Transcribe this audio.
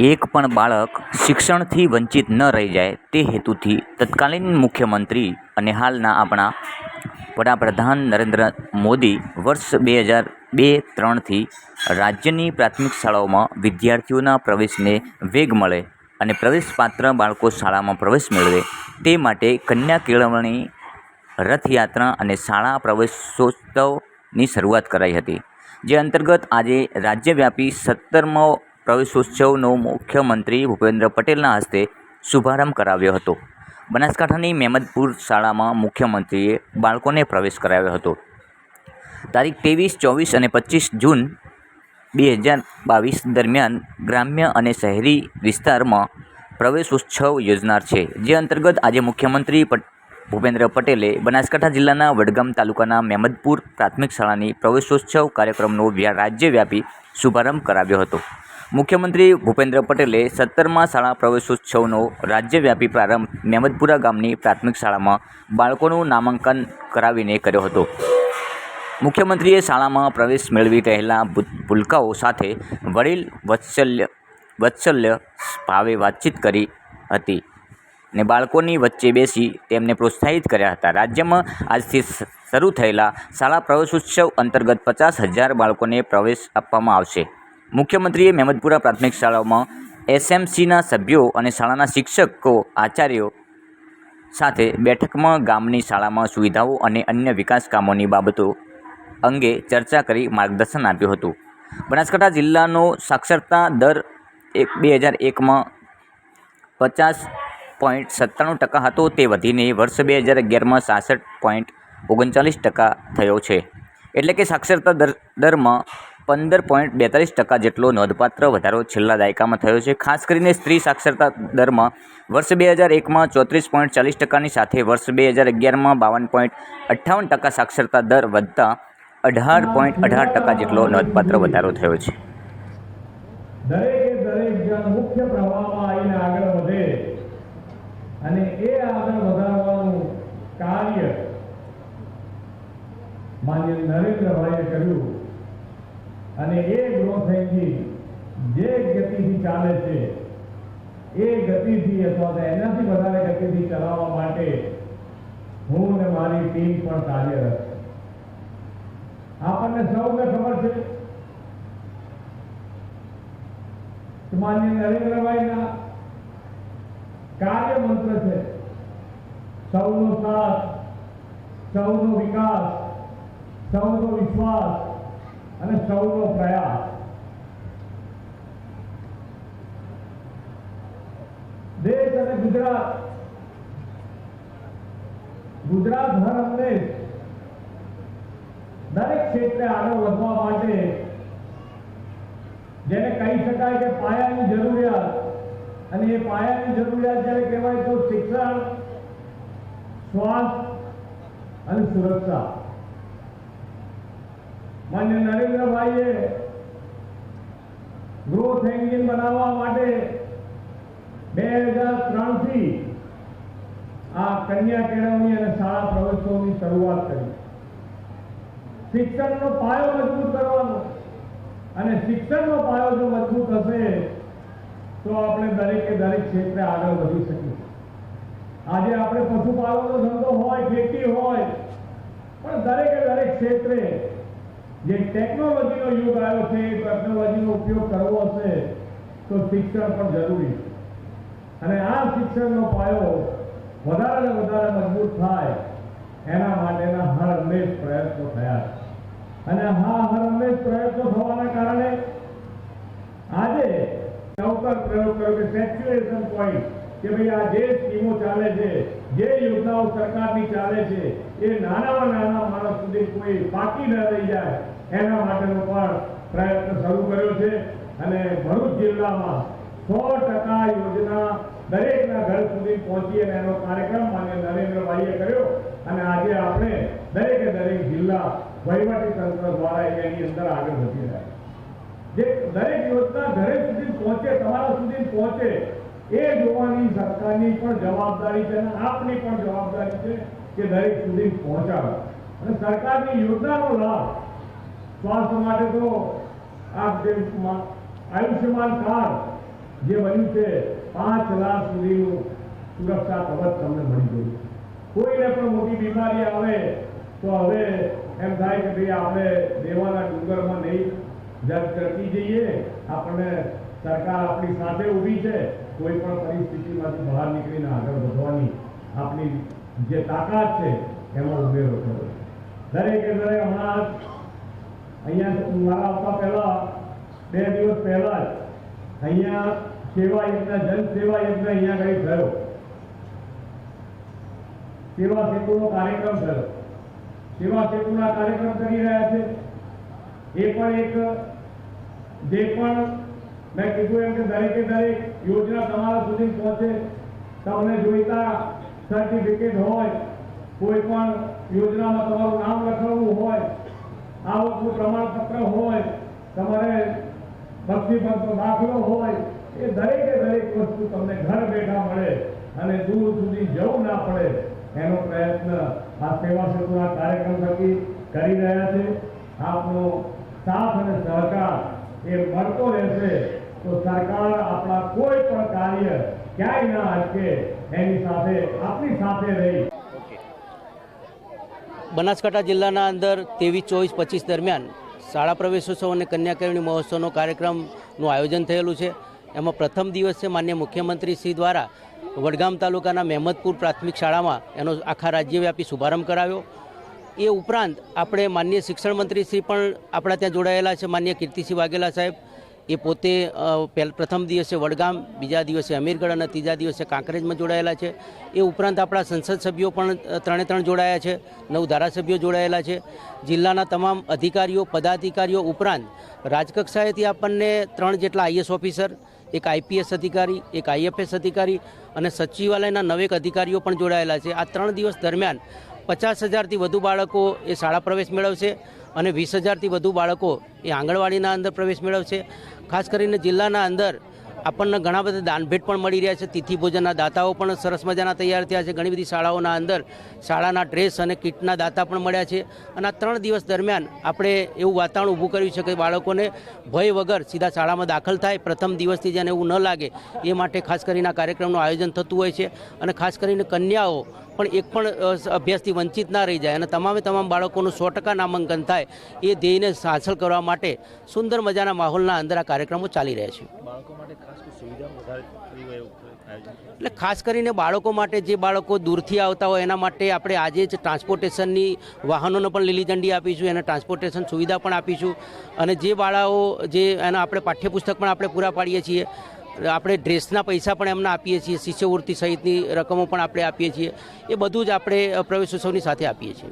એક પણ બાળક શિક્ષણથી વંચિત ન રહી જાય તે હેતુથી તત્કાલીન મુખ્યમંત્રી અને હાલના આપણા વડાપ્રધાન નરેન્દ્ર મોદી વર્ષ 2002-3થી રાજ્યની પ્રાથમિક શાળાઓમાં વિદ્યાર્થીઓના પ્રવેશને વેગ મળે અને પ્રવેશપાત્ર બાળકો શાળામાં પ્રવેશ મેળવે તે માટે કન્યા કેળવણી રથયાત્રા અને શાળા પ્રવેશોત્સવની શરૂઆત કરાઈ હતી, જે અંતર્ગત આજે રાજ્યવ્યાપી 17મો પ્રવેશોત્સવનો મુખ્યમંત્રી ભૂપેન્દ્ર પટેલના હસ્તે શુભારંભ કરાવ્યો હતો. બનાસકાંઠાની મેમદપુર શાળામાં મુખ્યમંત્રીએ બાળકોને પ્રવેશ કરાવ્યો હતો. તારીખ 23, 24 અને 25 જૂન 2022 દરમિયાન ગ્રામ્ય અને શહેરી વિસ્તારમાં પ્રવેશોત્સવ યોજનાર છે, જે અંતર્ગત આજે મુખ્યમંત્રી ભૂપેન્દ્ર પટેલે બનાસકાંઠા જિલ્લાના વડગામ તાલુકાના મેમદપુર પ્રાથમિક શાળાની પ્રવેશોત્સવ કાર્યક્રમનો રાજ્યવ્યાપી શુભારંભ કરાવ્યો હતો. મુખ્યમંત્રી ભૂપેન્દ્ર પટેલે 17મા શાળા પ્રવેશોત્સવનો રાજ્યવ્યાપી પ્રારંભ મેમદપુરા ગામની પ્રાથમિક શાળામાં બાળકોનું નામાંકન કરાવીને કર્યો હતો. મુખ્યમંત્રીએ શાળામાં પ્રવેશ મેળવી રહેલા ભૂલકાઓ સાથે વડીલ વાત્સલ્ય ભાવે વાતચીત કરી હતી અને બાળકોની વચ્ચે બેસી તેમને પ્રોત્સાહિત કર્યા હતા. રાજ્યમાં આજથી શરૂ થયેલા શાળા પ્રવેશોત્સવ અંતર્ગત 50,000 બાળકોને પ્રવેશ આપવામાં આવશે. મુખ્યમંત્રીએ મેમદપુરા પ્રાથમિક શાળાઓમાં એસએમસીના સભ્યો અને શાળાના શિક્ષકો આચાર્યો સાથે બેઠકમાં ગામની શાળામાં સુવિધાઓ અને અન્ય વિકાસ કામોની બાબતો અંગે ચર્ચા કરી માર્ગદર્શન આપ્યું હતું. બનાસકાંઠા જિલ્લાનો સાક્ષરતા દર 2001માં 50.97% હતો, તે વધીને વર્ષ 2011માં 66.39% થયો છે. એટલે કે સાક્ષરતા દરમાં 15.42% જેટલો નોંધપાત્ર વધારો છેલ્લા દાયકામાં થયો છે. ખાસ કરીને સ્ત્રી સાક્ષરતા દરમાં વર્ષ 2001માં 34.40%ની સાથે વર્ષ 2011માં 52.58% સાક્ષરતા દર વધતા 18.18% જેટલો નોંધપાત્ર વધારો થયો છે. દરેક મુખ્ય પ્રવાહમાં આવીને આગળ વધે અને એ આગળ વધારવાનું કાર્ય માન્ય નરેન્દ્રભાઈએ કર્યું અને એ ગ્રોથ એન્જિન જે ગતિથી ચાલે છે એ ગતિથી અથવા તો એનાથી વધારે ગતિથી ચલાવવા માટે હું અને મારી ટીમ પણ કાર્યરત છે. આપણને સૌને ખબર છે કે માન્ય નરેન્દ્રભાઈના કાર્ય મંત્ર છે સૌનો સાથ, સૌનો વિકાસ, સૌનો વિશ્વાસ અને સૌનો પ્રયાસ. દેશ અને ગુજરાત હર હંમેશ દરેક ક્ષેત્રે આગળ વધવા માટે જેને કહી શકાય કે પાયાની જરૂરિયાત, અને એ પાયાની જરૂરિયાત જ્યારે કહેવાય તો શિક્ષણ, સ્વાસ્થ્ય અને સુરક્ષા. માન્ય નરેન્દ્રભાઈએ ગ્રોથ એન્જિન બનાવવા માટે 2003થી આ કન્યા કેળવણી અને શાળા પ્રવેશોની શરૂઆત કરી. શિક્ષણનો પાયો મજબૂત કરવાનો, અને શિક્ષણનો પાયો જો મજબૂત હશે તો આપણે દરેકે દરેક ક્ષેત્રે આગળ વધી શકીએ. આજે આપણે પશુપાલનનો ધંધો હોય, ખેતી હોય, પણ દરેકે દરેક ક્ષેત્રે જે ટેકનોલોજીનો યુગ આવ્યો છે એ ટેકનોલોજીનો ઉપયોગ કરવો હશે તો શિક્ષણ પણ જરૂરી છે. અને આ શિક્ષણનો પાયો વધારે ને વધારે મજબૂત થાય એના માટેના હર હંમેશ પ્રયત્નો થયા છે. અને હર હંમેશ પ્રયત્નો થવાના કારણે આજે નવતર પ્રયોગ કર્યો કે સેચ્યુરેશન પોઈન્ટ, કે ભાઈ આ જે સ્કીમો ચાલે છે, જે યોજનાઓ સરકારની ચાલે છે એ નાનામાં નાના માણસ સુધી કોઈ બાકી ન રહી જાય એના માટેનો પણ પ્રયત્ન શરૂ કર્યો છે. અને ભરૂચ જિલ્લામાં 100% યોજના દરેકના ઘર સુધી પહોંચી અને એનો કાર્યક્રમ માન્ય નરેન્દ્રભાઈએ કર્યો. અને આજે આપણે દરેકે દરેક જિલ્લા વહીવટી તંત્ર દ્વારા એની અંદર આગળ વધી રહ્યા છે. જે દરેક યોજના ઘરે સુધી પહોંચે, તમારા સુધી પહોંચે એ જોવાની સરકારની પણ જવાબદારી છે અને આપની પણ જવાબદારી છે કે દરેક સુધી પહોંચાડો. અને સરકારની યોજનાનો લાભ સ્વાસ્થ્ય માટે તો આ જે આયુષ્યમાન કાર્ડ જે બન્યું છે 5 લાખ સુધીનું સુરક્ષા કવચ તમને મળી ગયું. કોઈને પણ મોટી બીમારી આવે તો હવે એમ થાય કે ભાઈ આપણે દેવાના ડુંગરમાં નહીં જતી જઈએ, આપણને સરકાર આપણી સાથે ઊભી છે, કોઈ પણ પરિસ્થિતિમાંથી બહાર નીકળીને આગળ વધવાની આપણી જે તાકાત છે એમાં ઉમેરો થયો. દરેકે દરેક હમણાં અહીંયા મારા આવતા પહેલા 2 દિવસ પહેલા જ અહીંયા સેવા યજ્ઞ, જન સેવા યજ્ઞ અહીંયા કંઈ થયો, સેવા સેતુનો કાર્યક્રમ થયો. સેવા સેતુના કાર્યક્રમ કરી રહ્યા છે. એ પણ એક જે પણ મેં કીધું એમ કે દરેકે દરેક યોજના તમારા સુધી પહોંચે. તમને જોઈતા સર્ટિફિકેટ હોય, કોઈ પણ યોજનામાં તમારું નામ લખાવવું હોય, આવકનું પ્રમાણપત્ર હોય, તમારે બક્ષીપંચનો દાખલો હોય, એ દરેકે દરેક વસ્તુ તમને ઘર બેઠા મળે અને દૂર સુધી જવું ના પડે એનો પ્રયત્ન આ સેવા સેતુના કાર્યક્રમ થકી કરી રહ્યા છે. આપનો સાથ અને સહકાર એ મળતો રહેશે તો સરકાર આપણા કોઈ પણ કાર્ય ક્યાંય ના અટકે એની સાથે આપણી સાથે રહી. બનાસકાંઠા જિલ્લાના અંદર 23, 24, 25 દરમિયાન શાળા પ્રવેશોત્સવ અને કન્યાકેળવણી મહોત્સવનો કાર્યક્રમનું આયોજન થયેલું છે. એમાં પ્રથમ દિવસે માનનીય મુખ્યમંત્રી શ્રી દ્વારા વડગામ તાલુકાના મહેમદપુર પ્રાથમિક શાળામાં એનો આખા રાજ્યવ્યાપી શુભારંભ કરાવ્યો. એ ઉપરાંત આપણે માનનીય શિક્ષણ મંત્રી શ્રી પણ આપણા ત્યાં જોડાયેલા છે, માનનીય કીર્તિસિંહ વાઘેલા સાહેબ. એ પોતે પ્રથમ દિવસે વડગામ, બીજા દિવસે અમીરગઢ અને ત્રીજા દિવસે કાંકરેજમાં જોડાયેલા છે. એ ઉપરાંત આપણા સંસદ સભ્યો પણ 3 જોડાયા છે, 9 ધારાસભ્યો જોડાયેલા છે. જિલ્લાના તમામ અધિકારીઓ, પદાધિકારીઓ ઉપરાંત રાજકક્ષાએથી આપણને 3 જેટલા IAS ઓફિસર, એક IPS અધિકારી, એક IFS અધિકારી અને સચિવાલયના 9 અધિકારીઓ પણ જોડાયેલા છે. આ 3 દિવસ દરમિયાન 50,000થી વધુ બાળકો એ શાળા પ્રવેશ મેળવશે અને 20,000થી વધુ બાળકો એ આંગણવાડીના અંદર પ્રવેશ મેળવશે. ખાસ કરીને જિલ્લાના અંદર આપણને ઘણા બધા દાનભેટ પણ મળી રહ્યા છે. તિથિ ભોજનના દાતાઓ પણ સરસ મજાના તૈયાર થયા છે. ઘણી બધી શાળાઓના અંદર શાળાના ડ્રેસ અને કીટના દાતા પણ મળ્યા છે. અને આ 3 દિવસ દરમિયાન આપણે એવું વાતાવરણ ઊભું કર્યું છે કે બાળકોને ભય વગર સીધા શાળામાં દાખલ થાય, પ્રથમ દિવસથી જેને એવું ન લાગે એ માટે ખાસ કરીને આ કાર્યક્રમનું આયોજન થતું હોય છે. અને ખાસ કરીને કન્યાઓ પણ એક પણ અભ્યાસથી વંચિત ના રહી જાય અને તમામ બાળકોનું 100% નામાંકન થાય એ ધ્યેયને હાંસલ કરવા માટે સુંદર મજાના માહોલના અંદર આ કાર્યક્રમો ચાલી રહ્યા છે. બાળકો માટે ખાસ કોઈ સુવિધા વધારે કરી હોય એવું આયોજન? એટલે ખાસ કરીને બાળકો માટે, જે બાળકો દૂરથી આવતા હોય એના માટે આપણે આજે જ ટ્રાન્સપોર્ટેશનની વાહનોને પણ લીલી ઝંડી આપીશું, એને ટ્રાન્સપોર્ટેશન સુવિધા પણ આપીશું. અને જે બાળાઓ જે એના આપણે પાઠ્યપુસ્તક પણ આપણે પૂરા પાડીએ છીએ, આપણે ડ્રેસના પૈસા પણ એમને આપીએ છીએ, શિષ્યવૃત્તિ સહિતની રકમો પણ આપણે આપીએ છીએ. એ બધું જ આપણે પ્રવેશોત્સવની સાથે આપીએ છીએ.